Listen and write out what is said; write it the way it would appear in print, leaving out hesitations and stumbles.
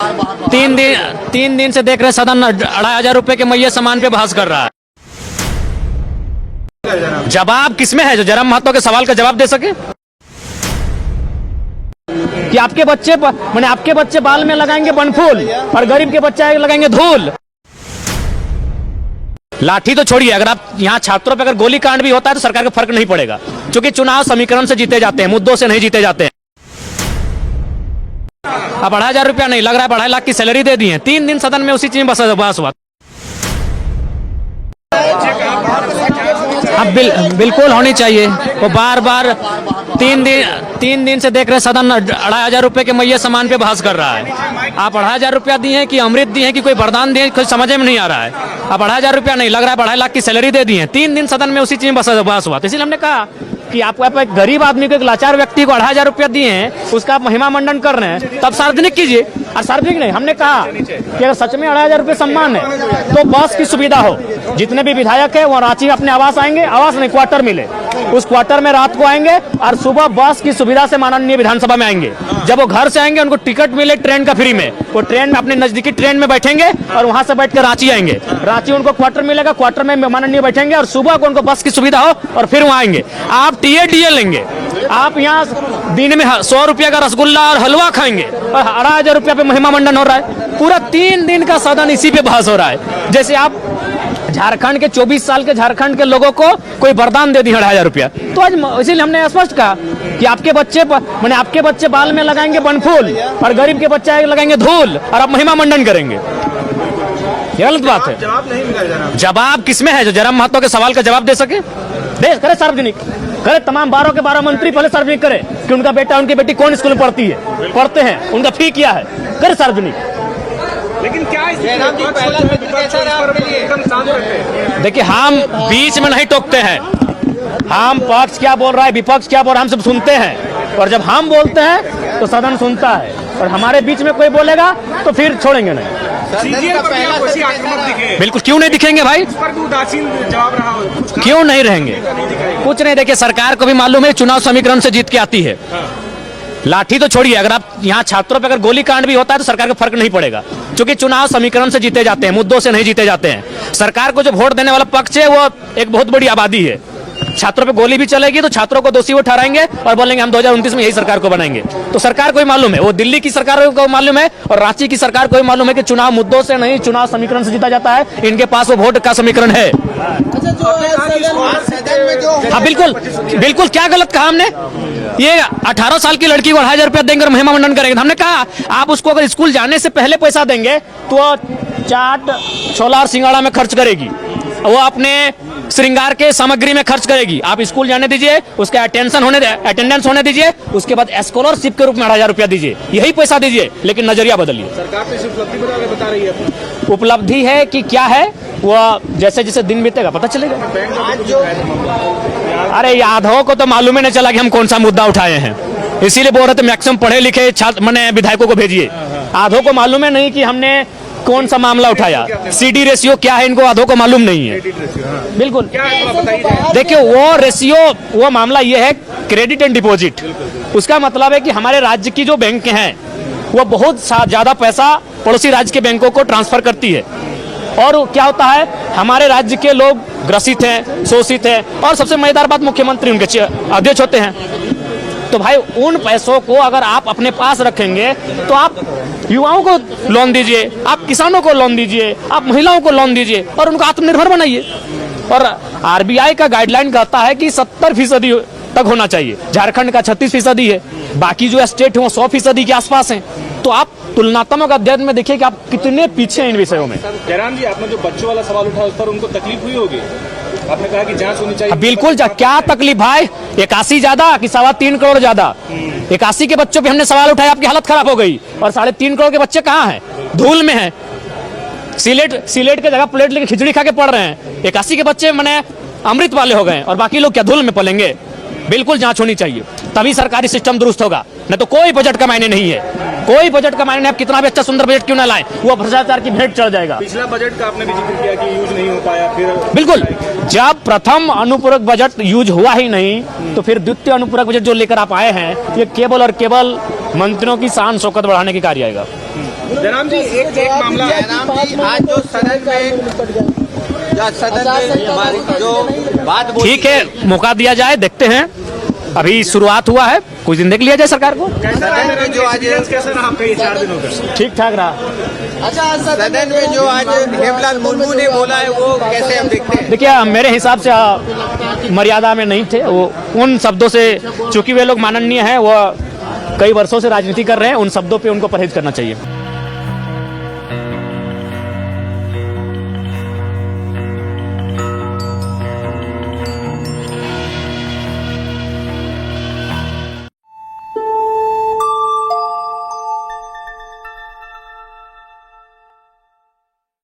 तीन दिन से देख रहे सदन 2,500 रुपए के मैये सामान पे बहस कर रहा है। जवाब किसमें है जो जन्म महतो के सवाल का जवाब दे सके? कि आपके बच्चे बाल में लगाएंगे बनफूल और गरीब के बच्चे लगाएंगे धूल। लाठी तो छोड़िए, अगर आप यहाँ छात्रों पे अगर गोली कांड भी होता है तो सरकार को फर्क नहीं पड़ेगा, क्योंकि चुनाव समीकरण से जीते जाते हैं, मुद्दों से नहीं जीते जाते हैं। अब 2,500 रुपया नहीं लग रहा है, 2.5 लाख की सैलरी दे दी है। 3 दिन सदन में उसी चीज में बहस हुआ। अब बिल्कुल होनी चाहिए। वो बार 3 दिन से देख रहे सदन 2,500 रुपए के मैये सामान पे बहस कर रहा है। आप 2,500 रुपया दिए हैं कि अमृत दिए हैं कि कोई वरदान दिए, कुछ समझ में नहीं आ रहा है। अब 2,500 रुपया नहीं लग रहा है, 2.5 लाख की सैलरी दे दी है। 3 दिन सदन में उसी चीज में बहस हुआ। तो इसलिए हमने कहा कि आपको एक गरीब आदमी को, एक लाचार व्यक्ति को 2,500 रुपया दिए हैं, उसका आप महिमा मंडन कर रहे हैं, तब सार्वजनिक कीजिए। और सार्वजनिक नहीं, हमने कहा कि अगर सच में 2,500 रुपये सम्मान है तो बस की सुविधा हो। जितने भी विधायक है वो रांची अपने आवास आएंगे, आवास नहीं क्वार्टर मिले, उस क्वार्टर में रात को आएंगे और सुबह बस की सुविधा से माननीय विधानसभा में आएंगे। जब वो घर से आएंगे उनको टिकट मिले ट्रेन का फ्री में, वो ट्रेन में अपने नजदीकी ट्रेन में बैठेंगे और वहां से बैठ कर रांची आएंगे। रांची उनको क्वार्टर मिलेगा, क्वार्टर में माननीय बैठेंगे और सुबह को उनको बस की सुविधा हो और फिर वहां आएंगे। आप टीए लेंगे, आप यहाँ दिन में 100 रुपया का रसगुल्ला और हलवा खाएंगे और 2,500 रुपया पे महिमा मंडन हो रहा है। पूरा 3 दिन का सदन इसी पे बहस हो रहा है। जैसे आप झारखंड के 24 साल के झारखंड के लोगों को कोई वरदान दे दी 2,500 रुपया। तो आज इसीलिए हमने स्पष्ट कहा कि आपके बच्चे बाल में लगाएंगे बनफूल और गरीब के बच्चे लगाएंगे धूल और आप महिमा मंडन करेंगे। गलत बात है। जवाब किसमें है जो जन्म महतो के सवाल का जवाब दे सके? दे करे सार्वजनिक करे, तमाम 12 के 12 मंत्री पहले सार्वजनिक करे कि उनका बेटा उनकी बेटी कौन स्कूल में पढ़ते हैं, उनका फी क्या है, करे सार्वजनिक। लेकिन क्या देखिए, हम बीच में नहीं टोकते हैं। हम पक्ष क्या बोल रहा है, विपक्ष क्या बोल रहा है, हम सब सुनते हैं। और जब हम बोलते हैं तो सदन सुनता है, और हमारे बीच में कोई बोलेगा तो फिर छोड़ेंगे नहीं। बिल्कुल, क्यों नहीं दिखेंगे भाई? जवाब रहा क्यों नहीं रहेंगे? कुछ नहीं। देखिए, सरकार को भी मालूम है चुनाव समीकरण से जीत के आती है। लाठी तो छोड़िए, अगर आप यहाँ छात्रों पे अगर गोली कांड भी होता है तो सरकार को फर्क नहीं पड़ेगा, क्योंकि चुनाव समीकरण से जीते जाते हैं, मुद्दों से नहीं जीते जाते हैं। सरकार को जो वोट देने वाला पक्ष है वो एक बहुत बड़ी आबादी है। छात्रों पे गोली भी चलेगी तो छात्रों को दोषी वो ठहराएंगे और बोलेंगे हम 2029 में यही सरकार को बनाएंगे। तो सरकार को ही मालूम है, वो दिल्ली की सरकार को मालूम है और रांची की सरकार को ही मालूम है कि चुनाव मुद्दों से नहीं, चुनाव समीकरण से जीता जाता है। इनके पास वो वोट का समीकरण है। हाँ बिल्कुल, क्या गलत कहा हमने? ये 18 साल की लड़की को 2,500 रुपया देंगे और महिमा मंडन करेंगे। हमने कहा आप उसको अगर स्कूल जाने से पहले पैसा देंगे तो चाट छोला और सिंगाड़ा में खर्च करेगी, वो अपने श्रृंगार के सामग्री में खर्च करेगी। आप स्कूल जाने दीजिए, उसका अटेंडेंस होने दीजिए, उसके बाद स्कॉलरशिप के रूप में 2,500 रुपया दीजिए, यही पैसा दीजिए, लेकिन नजरिया बदलिए। सरकार तो इस उपलब्धि बता रही है। उपलब्धि है कि क्या है, वो जैसे जैसे दिन बीतेगा पता चलेगा। अरे यादवों को तो मालूम ही नहीं चला कि हम कौन सा मुद्दा उठाए हैं, इसीलिए बोल रहे थे मैक्सिमम पढ़े लिखे छात्र विधायकों को भेजिए। आधों को मालूम है नहीं कि हमने कौन सा मामला उठाया, सीडी रेशियो क्या है, इनको आधों को मालूम नहीं है। बिल्कुल, देखिए वो मामला ये है क्रेडिट एंड डिपॉजिट। उसका मतलब है कि हमारे राज्य की जो बैंक हैं वो बहुत ज्यादा पैसा पड़ोसी राज्य के बैंकों को ट्रांसफर करती है, और क्या होता है हमारे राज्य के लोग ग्रसित हैं, शोषित हैं, और सबसे मजेदार बात मुख्यमंत्री उनके अध्यक्ष होते हैं। तो भाई उन पैसों को अगर आप अपने पास रखेंगे तो आप युवाओं को लोन दीजिए, आप किसानों को लोन दीजिए, आप महिलाओं को लोन दीजिए और उनको आत्मनिर्भर बनाइए। और आरबीआई का गाइडलाइन कहता है कि 70% तक होना चाहिए। झारखंड का 36% है, बाकी जो स्टेट है वो 100% के आसपास हैं। तो आप तुलनात्मक अध्ययन में देखिए कि आप कितने पीछे हैं इन विषयों में। जयराम जी, आपने जो बच्चों वाला सवाल उठाया उस पर उनको तकलीफ हुई होगी, आपने कहा कि जांच होनी चाहिए। बिल्कुल, क्या तकलीफ भाई? 81 ज्यादा कि 3.25 करोड़ ज्यादा? 81 के बच्चों पे हमने सवाल उठाया, आपकी हालत खराब हो गई। और 3.5 करोड़ के बच्चे कहाँ हैं? धूल में हैं, सिलेट के जगह प्लेट लेके खिचड़ी खा के पढ़ रहे हैं। 81 के बच्चे मैंने अमृत वाले हो गए और बाकी लोग क्या धूल में पलेंगे? बिल्कुल जांच होनी चाहिए, तभी सरकारी सिस्टम दुरुस्त होगा, नहीं तो कोई बजट का मायने नहीं है। कोई बजट का मायने नहीं। आप कितना भी अच्छा सुंदर बजट क्यों ना लाएं, वो भ्रष्टाचार की भेंट चढ़ जाएगा। पिछला बजट का आपने भी जिक्र किया कि यूज नहीं हो पाया, फिर बिल्कुल, जब प्रथम अनुपूरक बजट यूज हुआ ही नहीं तो फिर द्वितीय अनुपूरक बजट जो लेकर आप आए हैं ये केवल और केवल मंत्रियों की शान शौकत बढ़ाने के कार्य आएगा। जयराम जी एक मामला आज जो सदन में हमारी जो बात बोली ठीक है, मौका दिया जाए, देखते हैं, अभी शुरुआत हुआ है, कुछ दिन देख लिया जाए सरकार को। सदन में जो आज कैसा रहा आपका ये 4 दिनों का? ठीक ठाक रहा। सदन में जो आज हेमलाल मुर्मू ने बोला है वो कैसे हम देखते हैं? देखिए, मेरे हिसाब से मर्यादा में नहीं थे वो, उन शब्दों से, चूंकि वे लोग माननीय हैं, वो कई वर्षों से राजनीति कर रहे हैं, उन शब्दों पे उनको परहेज करना चाहिए।